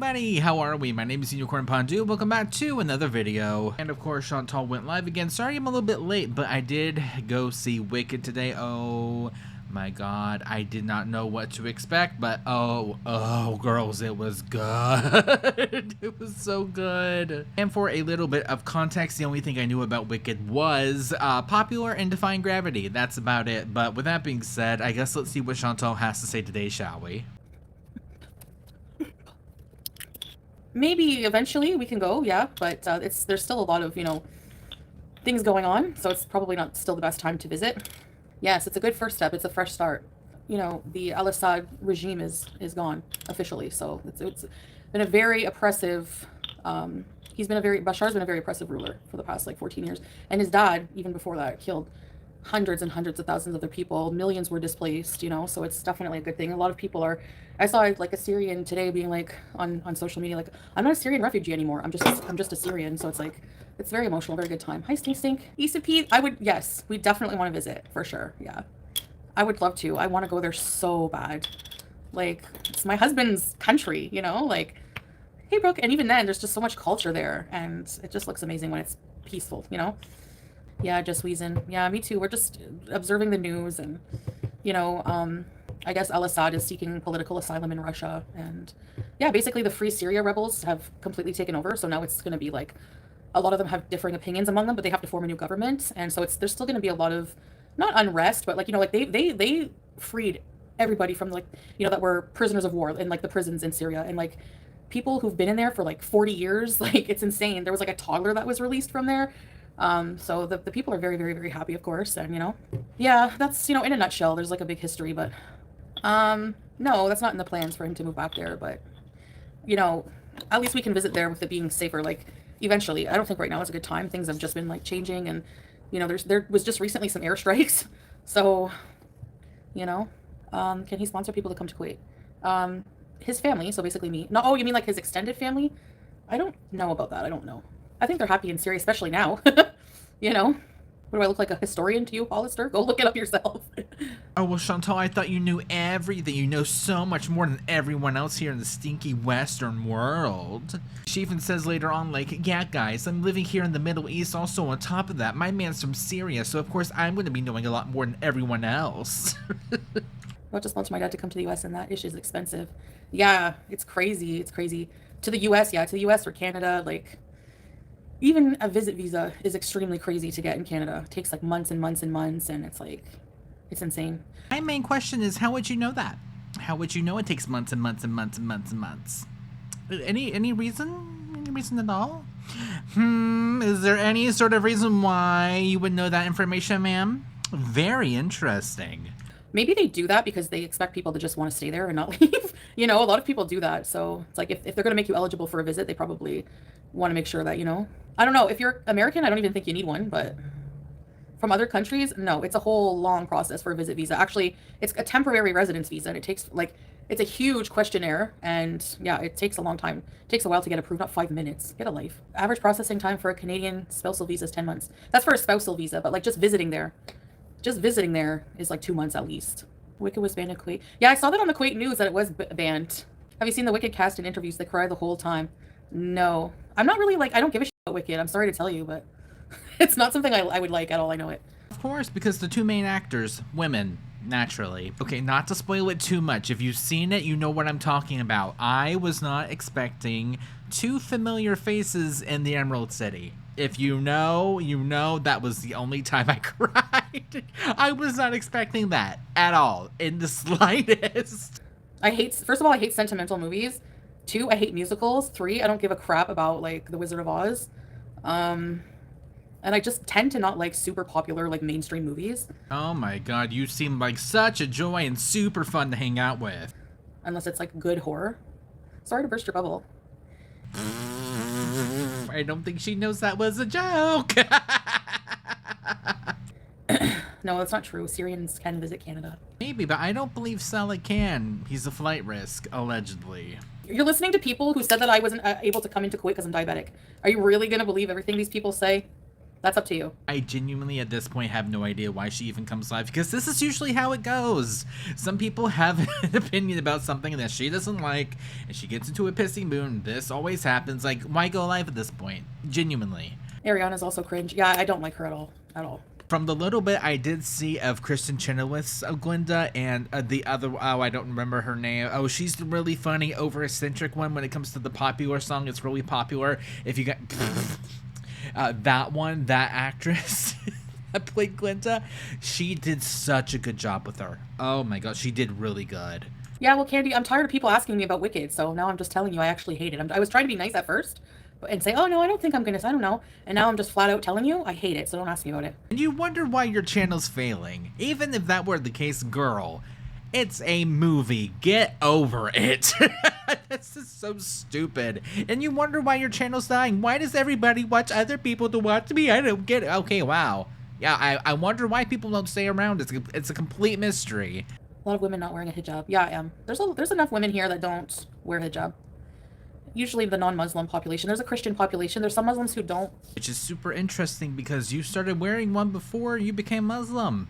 everybody, how are we? My name is Unicorn Pondu. Welcome back to another video. And of course, Chantal went live again. Sorry I'm a little bit late, but I did go see Wicked today. Oh my god, I did not know what to expect, but oh girls, it was good. It was so good. And for a little bit of context, the only thing I knew about Wicked was popular and defying gravity. That's about it. But with that being said, I guess let's see what Chantal has to say today, shall we? Maybe eventually we can go, yeah, but there's still a lot of, things going on, so it's probably not still the best time to visit. Yes, it's a good first step. It's a fresh start. The Al-Assad regime is gone officially, so it's been a very oppressive, Bashar's been a very oppressive ruler for the past, 14 years. And his dad, even before that, killed hundreds and hundreds of thousands of other people. Millions were displaced, so it's definitely a good thing. A lot of people are, I saw a Syrian today being on social media, I'm not a Syrian refugee anymore. I'm just a Syrian. So it's very emotional, very good time. Hi, Stink Stink. Issa P, yes, we definitely want to visit for sure. Yeah, I would love to. I want to go there so bad. It's my husband's country, hey, Brooke. And even then, there's just so much culture there, and it just looks amazing when it's peaceful, Yeah, just wheezing. Yeah, me too. We're just observing the news, and I guess Al-Assad is seeking political asylum in Russia, and yeah, basically the Free Syria rebels have completely taken over. So now it's going to be a lot of them have differing opinions among them, but they have to form a new government, and so there's still going to be a lot of not unrest, but they freed everybody from that were prisoners of war in the prisons in Syria, and people who've been in there for 40 years. It's insane. There was a toddler that was released from there. So the people are very, very, very happy, of course. And, yeah, that's, in a nutshell, there's a big history, but, no, that's not in the plans for him to move back there. But, at least we can visit there with it being safer, eventually. I don't think right now is a good time. Things have just been changing, and, there was just recently some airstrikes. So, can he sponsor people to come to Kuwait? His family, so basically me. No, oh, you mean his extended family? I don't know about that. I don't know. I think they're happy in Syria, especially now. What do I look like, a historian to you, Hollister? Go look it up yourself. Oh, well, Chantal, I thought you knew everything. You know so much more than everyone else here in the stinky Western world. She even says later on, yeah, guys, I'm living here in the Middle East. Also, on top of that, my man's from Syria, so of course I'm going to be knowing a lot more than everyone else. I'll just want my dad to come to the U.S., and that issue is expensive. Yeah, it's crazy. It's crazy. To the U.S., yeah, to the U.S. or Canada, even a visit visa is extremely crazy to get in Canada. It takes months and months and months, and it's insane. My main question is, how would you know that? How would you know it takes months and months and months and months and months? Any reason? Any reason at all? Is there any sort of reason why you would know that information, ma'am? Very interesting. Maybe they do that because they expect people to just want to stay there and not leave. A lot of people do that. So it's if they're going to make you eligible for a visit, they probably want to make sure that, I don't know. If you're American, I don't even think you need one, but from other countries, no, it's a whole long process for a visit visa. Actually, it's a temporary residence visa, and it takes it's a huge questionnaire, and yeah, it takes a long time. It takes a while to get approved, not 5 minutes. Get a life. Average processing time for a Canadian spousal visa is 10 months. That's for a spousal visa, but just visiting there is 2 months at least. Wicked was banned in Kuwait. Yeah, I saw that on the Kuwait news that it was banned. Have you seen the Wicked cast in interviews? They cry the whole time. No, I'm not really I don't give a shit about Wicked. I'm sorry to tell you, but it's not something I would like at all. I know it. Of course, because the two main actors, women, naturally. Okay, not to spoil it too much. If you've seen it, you know what I'm talking about. I was not expecting two familiar faces in the Emerald City. If you know, that was the only time I cried. I was not expecting that at all, in the slightest. First of all, I hate sentimental movies. 2, I hate musicals. 3, I don't give a crap about The Wizard of Oz. And I just tend to not like super popular mainstream movies. Oh my god, you seem like such a joy and super fun to hang out with. Unless it's good horror. Sorry to burst your bubble. I don't think she knows that was a joke. No, that's not true. Syrians can visit Canada. Maybe, but I don't believe Saleh can. He's a flight risk, allegedly. You're listening to people who said that I wasn't able to come into Kuwait because I'm diabetic. Are you really going to believe everything these people say? That's up to you. I genuinely at this point have no idea why she even comes live, because this is usually how it goes. Some people have an opinion about something that she doesn't like, and she gets into a pissy mood. This always happens. Like, why go live at this point? Genuinely. Ariana's also cringe. Yeah, I don't like her at all. At all. From the little bit I did see of Kristen Chenoweth's Glinda and the other, I don't remember her name. Oh, she's the really funny, over-eccentric one when it comes to the popular song. It's really popular. If you got... that one, that actress that played Glinda, she did such a good job with her. Oh my god, she did really good. Yeah, well, Candy, I'm tired of people asking me about Wicked, so now I'm just telling you I actually hate it. I was trying to be nice at first and say, oh no, I don't think I'm gonna, I don't know. And now I'm just flat out telling you I hate it, so don't ask me about it. And you wonder why your channel's failing. Even if that were the case, girl, it's a movie. Get over it. This is so stupid. And you wonder why your channel's dying. Why does everybody watch other people to watch me? I don't get it. Okay, wow. Yeah, I wonder why people don't stay around. It's a complete mystery. A lot of women not wearing a hijab. Yeah, I am. There's enough women here that don't wear hijab. Usually the non-Muslim population. There's a Christian population. There's some Muslims who don't. Which is super interesting because you started wearing one before you became Muslim.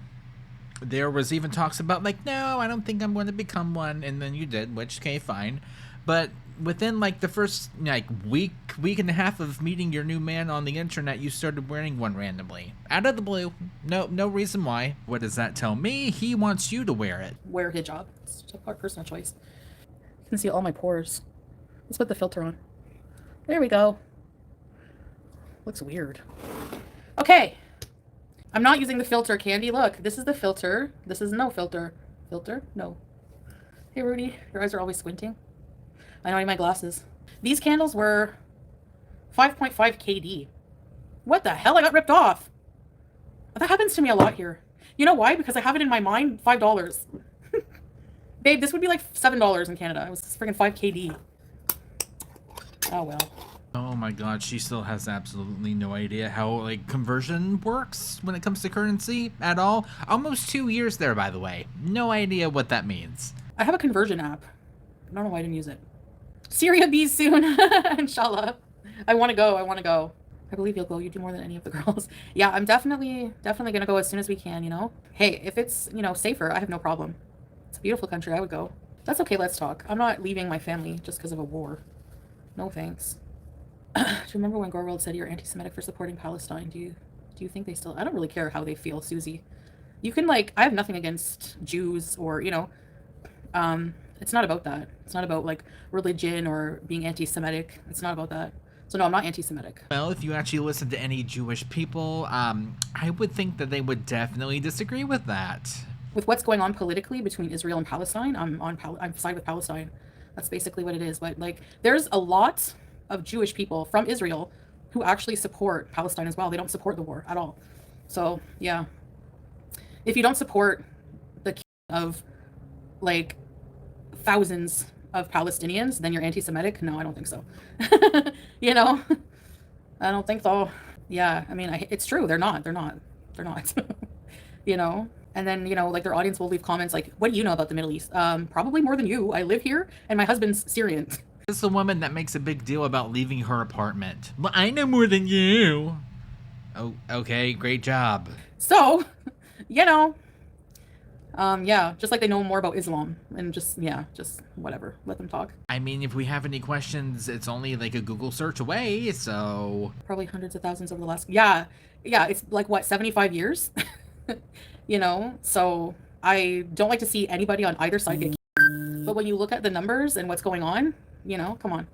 There was even talks about like, no, I don't think I'm going to become one, and then you did, which, okay, fine. But within like the first like week and a half of meeting your new man on the internet, you started wearing one randomly. Out of the blue. No reason why. What does that tell me? He wants you to wear it. Wear hijab. It's a personal choice. You can see all my pores. Let's put the filter on. There we go. Looks weird. Okay. I'm not using the filter, Candy. Look, this is the filter. This is no filter. Filter? No. Hey, Rudy. Your eyes are always squinting. I know I need my glasses. These candles were 5.5 KD. What the hell? I got ripped off. That happens to me a lot here. You know why? Because I have it in my mind, $5. Babe, this would be like $7 in Canada. It was freaking 5 KD. Oh, well. Oh my god, she still has absolutely no idea how, like, conversion works when it comes to currency at all. Almost 2 years there, by the way. No idea what that means. I have a conversion app. I don't know why I didn't use it. Syria bees soon. Inshallah. I want to go. I believe you'll go. You do more than any of the girls. Yeah, I'm definitely going to go as soon as we can, you know? Hey, if it's, you know, safer, I have no problem. It's a beautiful country. I would go. That's okay. Let's talk. I'm not leaving my family just because of a war. No thanks. Do you remember when Gorworld said you're anti-Semitic for supporting Palestine? Do you think they still... I don't really care how they feel, Susie. You can, like... I have nothing against Jews or, you know... It's not about that. It's not about, like, religion or being anti-Semitic. It's not about that. So, no, I'm not anti-Semitic. Well, if you actually listen to any Jewish people, I would think that they would definitely disagree with that. With what's going on politically between Israel and Palestine, I'm side with Palestine. That's basically what it is. But, like, there's a lot of Jewish people from Israel who actually support Palestine as well. They don't support the war at all. So, yeah. If you don't support the of, like, thousands of Palestinians, then you're anti-Semitic? No, I don't think so. You know? I don't think so. Yeah, I mean, it's true. They're not. You know? And then, you know, like, their audience will leave comments like, what do you know about the Middle East? Probably more than you. I live here, and my husband's Syrian. This is a woman that makes a big deal about leaving her apartment. Well, I know more than you. Oh, okay, great job. So, you know, yeah, just like they know more about Islam and just whatever, let them talk. I mean, if we have any questions, it's only like a Google search away, so... Probably hundreds of thousands over the last... Yeah, it's like, what, 75 years? You know, so I don't like to see anybody on either side get killed. But when you look at the numbers and what's going on, you know, come on.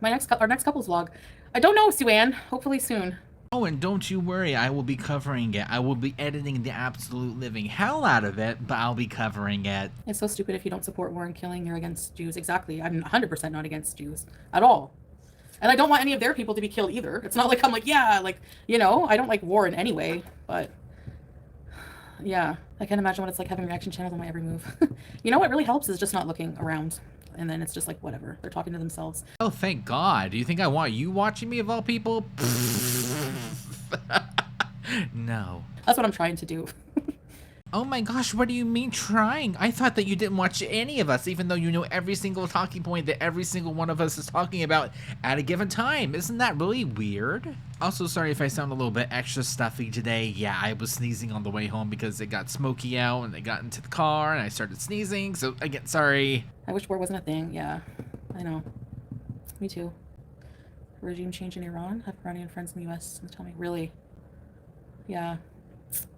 Our next couples vlog. I don't know, Sue-Ann. Hopefully soon. Oh, and don't you worry, I will be covering it. I will be editing the absolute living hell out of it, but I'll be covering it. It's so stupid if you don't support war and killing, you're against Jews. Exactly. I'm 100% not against Jews at all. And I don't want any of their people to be killed either. It's not like I'm like, yeah, like, you know, I don't like war in any way, but yeah, I can't imagine what it's like having reaction channels on my every move. You know what really helps is just not looking around. And then it's just like, whatever. They're talking to themselves. Oh, thank God. Do you think I want you watching me of all people? No. That's what I'm trying to do. Oh my gosh, what do you mean trying? I thought that you didn't watch any of us, even though you know every single talking point that every single one of us is talking about at a given time. Isn't that really weird? Also, sorry if I sound a little bit extra stuffy today. Yeah, I was sneezing on the way home because it got smoky out and I got into the car and I started sneezing. So, again, sorry. I wish war wasn't a thing. Yeah, I know. Me too. Regime change in Iran. Have Iranian friends in the U.S. and tell me, really? Yeah,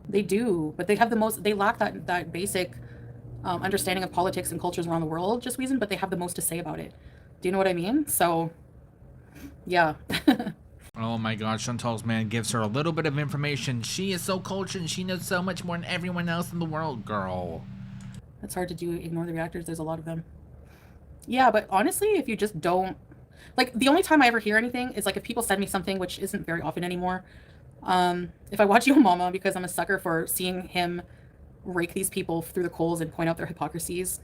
they do, but they have the most. They lack that basic understanding of politics and cultures around the world. Just reason, but they have the most to say about it. Do you know what I mean? So, yeah. Oh my god, Chantal's man gives her a little bit of information. She is so cultured and she knows so much more than everyone else in the world, girl. It's hard to do. Ignore the reactors. There's a lot of them. Yeah, but honestly, if you just don't, like, the only time I ever hear anything is like if people send me something, which isn't very often anymore. If I watch Yo Mama, because I'm a sucker for seeing him rake these people through the coals and point out their hypocrisies,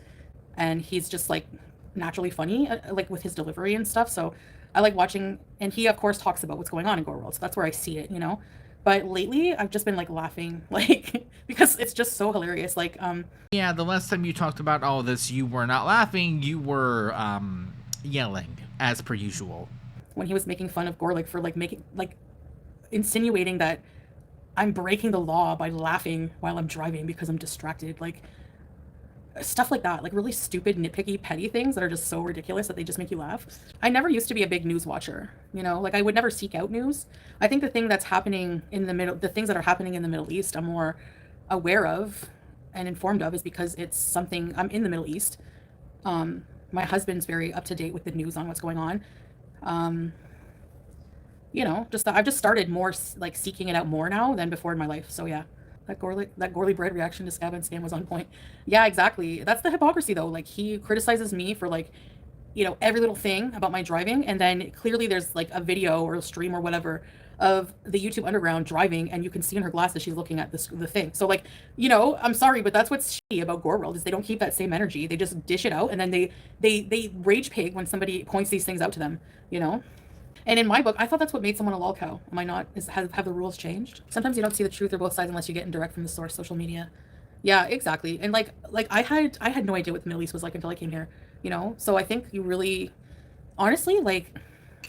and he's just like naturally funny, like with his delivery and stuff. So I like watching, and he of course talks about what's going on in Gore World, so that's where I see it, you know. But lately, I've just been like laughing, like because it's just so hilarious. Like, Yeah, the last time you talked about all this, you were not laughing, you were, yelling, as per usual. when he was making fun of Gore, like for like making like insinuating that I'm breaking the law by laughing while I'm driving because I'm distracted, like stuff like that, like really stupid, nitpicky, petty things that are just so ridiculous that they just make you laugh. I never used to be a big news watcher, you know, like I would never seek out news. I think the thing that's happening in the middle, the things that are happening in the Middle East, I'm more aware of and informed of is because it's something I'm in the Middle East. My husband's very up to date with the news on what's going on. Um, you know, just I've just started more like seeking it out more now than before in my life. So yeah, that Gorley bread reaction to Scab and Scam was on point. Yeah, exactly. That's the hypocrisy though. Like he criticizes me for like, you know, every little thing about my driving, and then clearly there's like a video or a stream or whatever of the YouTube Underground driving, and you can see in her glasses she's looking at the thing. So like, you know, I'm sorry, but that's what's shitty about Gore World is they don't keep that same energy. They just dish it out, and then they rage pig when somebody points these things out to them. You know. And in my book, I thought that's what made someone a lol cow. Am I not? Have the rules changed? Sometimes you don't see the truth or both sides unless you get in direct from the source, social media. Yeah, exactly. And like I had no idea what the Middle East was like until I came here, you know? So I think you really honestly, like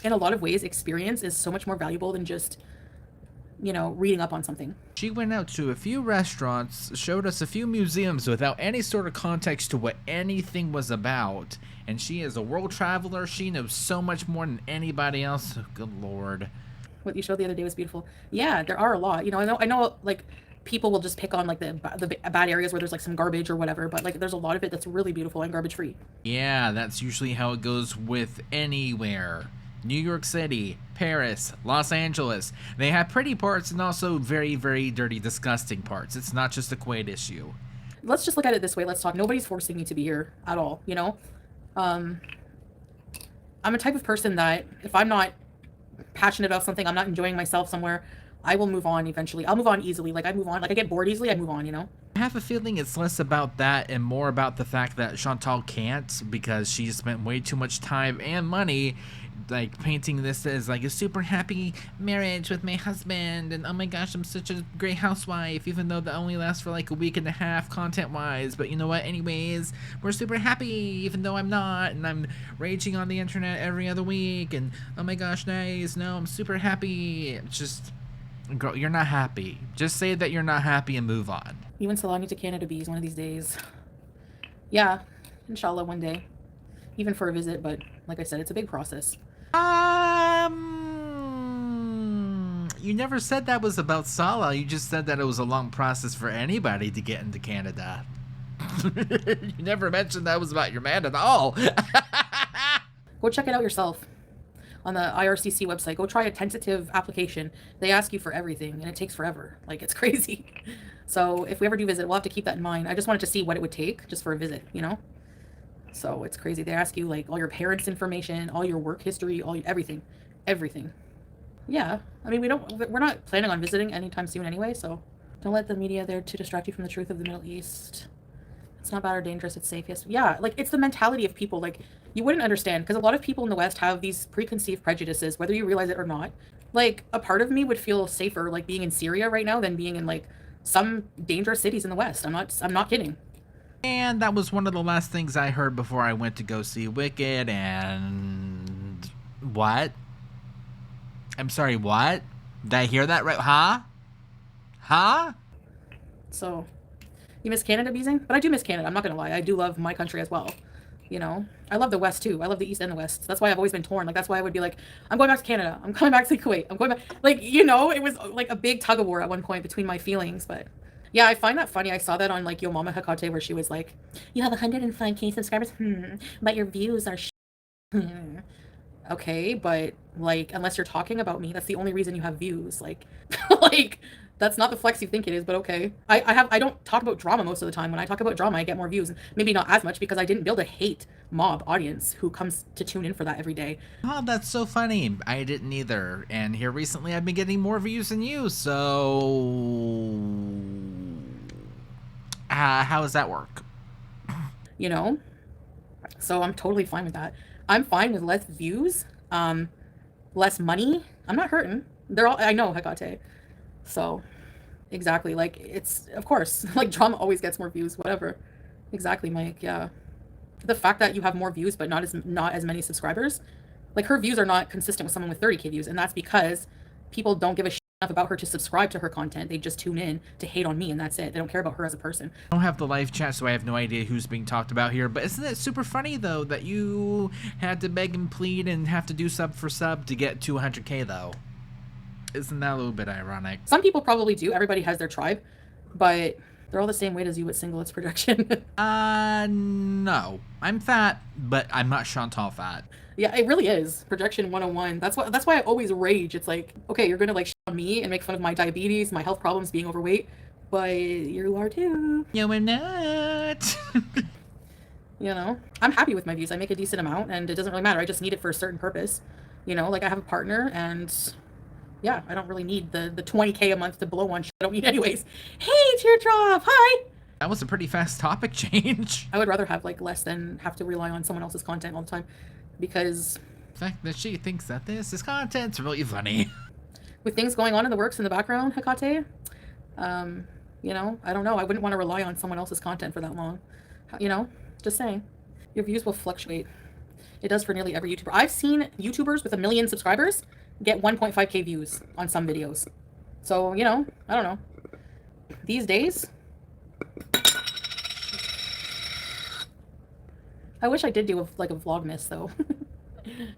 in a lot of ways, experience is so much more valuable than just, you know, reading up on something. She went out to a few restaurants, showed us a few museums without any sort of context to what anything was about. And she is a world traveler. She knows so much more than anybody else. Oh, good lord. What you showed the other day was beautiful. Yeah, there are a lot. You know, I know like people will just pick on like the bad areas where there's like some garbage or whatever, but like there's a lot of it that's really beautiful and garbage free. Yeah, that's usually how it goes with anywhere. New York City, Paris, Los Angeles. They have pretty parts and also very, very dirty, disgusting parts. It's not just a Kuwait issue. Let's just look at it this way. Let's talk. Nobody's forcing me to be here at all, you know? I'm a type of person that if I'm not passionate about something, I'm not enjoying myself somewhere, I will move on eventually. I'll move on easily. Like I move on. Like I get bored easily, I move on, you know? I have a feeling it's less about that and more about the fact that Chantal can't because she spent way too much time and money like painting this as like a super happy marriage with my husband and oh my gosh, I'm such a great housewife, even though that only lasts for like a week and a half content wise. But you know what, anyways, we're super happy even though I'm not, and I'm raging on the internet every other week and oh my gosh, nice, no, I'm super happy. It's just, girl, you're not happy. Just say that you're not happy and move on. You and Salani to Canada Bees one of these days. Yeah, inshallah one day. Even for a visit, but like I said, it's a big process. You never said that was about Salah. You just said that it was a long process for anybody to get into Canada. You never mentioned that was about your man at all. Go check it out yourself on the IRCC website. Go try a tentative application. They ask you for everything, and it takes forever. Like, it's crazy. So if we ever do visit, we'll have to keep that in mind. I just wanted to see what it would take just for a visit, you know? So it's crazy. They ask you, like, all your parents' information, all your work history, everything. Everything. Yeah. I mean, we're not planning on visiting anytime soon anyway, so don't let the media there to distract you from the truth of the Middle East. It's not bad or dangerous, it's safe. Yes. Yeah, like, it's the mentality of people. Like, you wouldn't understand, because a lot of people in the West have these preconceived prejudices, whether you realize it or not. Like, a part of me would feel safer, like, being in Syria right now than being in, like, some dangerous cities in the West. I'm not kidding. And that was one of the last things I heard before I went to go see Wicked. And what? I'm sorry, what? Did I hear that right? Huh? So, you miss Canada, Beezing? But I do miss Canada. I'm not gonna lie. I do love my country as well. You know, I love the West too. I love the East and the West. That's why I've always been torn. Like, that's why I would be like, I'm going back to Canada. I'm coming back to Kuwait. I'm going back. Like, you know, it was like a big tug of war at one point between my feelings. But yeah, I find that funny. I saw that on like Yo Mama Hecate where she was like, you have 105K subscribers, but your views are okay, but like, unless you're talking about me, that's the only reason you have views. Like, like, that's not the flex you think it is, but okay. I don't talk about drama most of the time. When I talk about drama, I get more views. Maybe not as much because I didn't build a hate mob audience who comes to tune in for that every day. Oh, that's so funny. I didn't either. And here recently I've been getting more views than you, so... how does that work? You know? So I'm totally fine with that. I'm fine with less views, less money. I'm not hurting. They're all, I know, Hecate. So, exactly. Like, it's, of course, like, drama always gets more views, whatever. Exactly, Mike. Yeah. The fact that you have more views, but not as many subscribers, like, her views are not consistent with someone with 30K views. And that's because people don't give a shit enough about her to subscribe to her content. They just tune in to hate on me, and that's it. They don't care about her as a person. I don't have the live chat, so I have no idea who's being talked about here. But isn't it super funny, though, that you had to beg and plead and have to do sub for sub to get to 100K, though? Isn't that a little bit ironic? Some people probably do. Everybody has their tribe, but they're all the same weight as you with singlets projection. No. I'm fat, but I'm not Chantal fat. Yeah, it really is. Projection 101. That's why I always rage. It's like, okay, you're gonna like shit on me and make fun of my diabetes, my health problems, being overweight, but you are too. No, I'm not. You know? I'm happy with my views. I make a decent amount and it doesn't really matter. I just need it for a certain purpose. You know, like I have a partner and yeah, I don't really need the 20K a month to blow on shit I don't need anyways. Hey, Teardrop! Hi! That was a pretty fast topic change. I would rather have like less than have to rely on someone else's content all the time. Because the fact that she thinks that this is content's really funny. With things going on in the works in the background, Hecate, you know, I don't know. I wouldn't want to rely on someone else's content for that long. You know, just saying. Your views will fluctuate. It does for nearly every YouTuber. I've seen YouTubers with 1 million subscribers get 1.5K views on some videos. So, you know, I don't know. These days, I wish I did do like a Vlogmas though.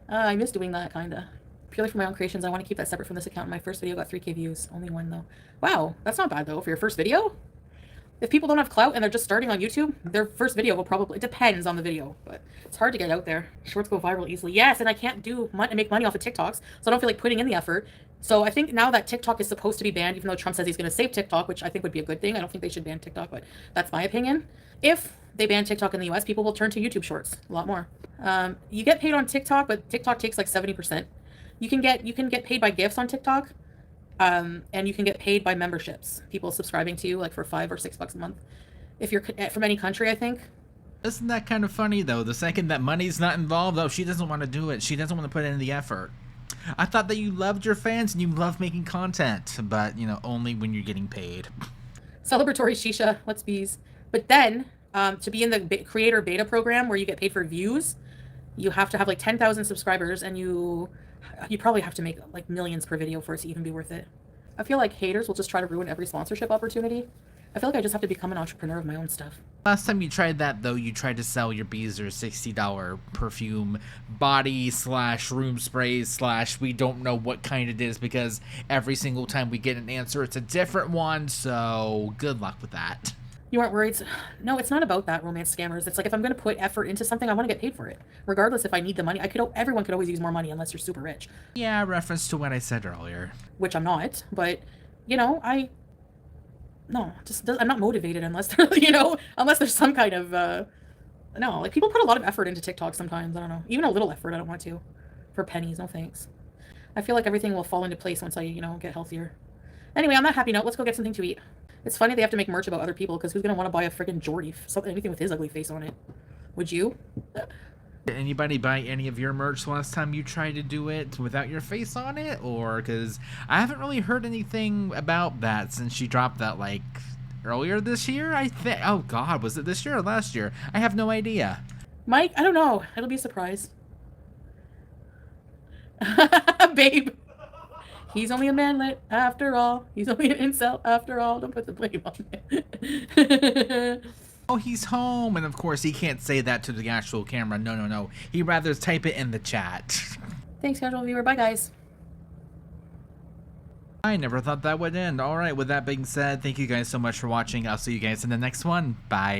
I miss doing that kinda. Purely for my own creations, I want to keep that separate from this account. My first video got 3K views. Only one though. Wow, that's not bad though for your first video. If people don't have clout and they're just starting on YouTube, their first video will probably, it depends on the video, but it's hard to get out there. Shorts go viral easily. Yes, and I can't make money off of TikToks, so I don't feel like putting in the effort. So I think now that TikTok is supposed to be banned, even though Trump says he's going to save TikTok, which I think would be a good thing. I don't think they should ban TikTok, but that's my opinion. If they ban TikTok in the US, people will turn to YouTube Shorts a lot more. You get paid on TikTok, but TikTok takes like 70%. You can get paid by gifts on TikTok, and you can get paid by memberships. People subscribing to you like for $5 or $6 a month. If you're from any country, I think. Isn't that kind of funny, though? The second that money's not involved, though, she doesn't want to do it. She doesn't want to put in the effort. I thought that you loved your fans and you love making content, but, you know, only when you're getting paid. Celebratory Shisha, let's bees. But then, to be in the creator beta program where you get paid for views, you have to have like 10,000 subscribers and you probably have to make like millions per video for it to even be worth it. I feel like haters will just try to ruin every sponsorship opportunity. I feel like I just have to become an entrepreneur of my own stuff. Last time you tried that, though, you tried to sell your Beezer $60 perfume body / room sprays / we don't know what kind it is because every single time we get an answer, it's a different one. So good luck with that. You aren't worried? No, it's not about that, romance scammers. It's like if I'm going to put effort into something, I want to get paid for it. Regardless if I need the money. Everyone could always use more money unless you're super rich. Yeah, reference to what I said earlier. Which I'm not, but, you know, I'm not motivated unless there, you know, unless there's some kind of, no, like people put a lot of effort into TikTok sometimes. I don't know. Even a little effort, I don't want to. For pennies, no thanks. I feel like everything will fall into place once I, you know, get healthier. Anyway, on that happy note, let's go get something to eat. It's funny they have to make merch about other people because who's going to want to buy a freaking Jordy, anything with his ugly face on it? Would you? Did anybody buy any of your merch last time you tried to do it without your face on it? Or, because I haven't really heard anything about that since she dropped that, like, earlier this year, I think. Oh, God, was it this year or last year? I have no idea. Mike, I don't know. It'll be a surprise. Babe. He's only a manlet after all. He's only an incel after all. Don't put the blame on it. Oh, he's home. And, of course, he can't say that to the actual camera. No, no, no. He'd rather type it in the chat. Thanks, casual viewer. Bye, guys. I never thought that would end. Alright, with that being said, thank you guys so much for watching. I'll see you guys in the next one. Bye.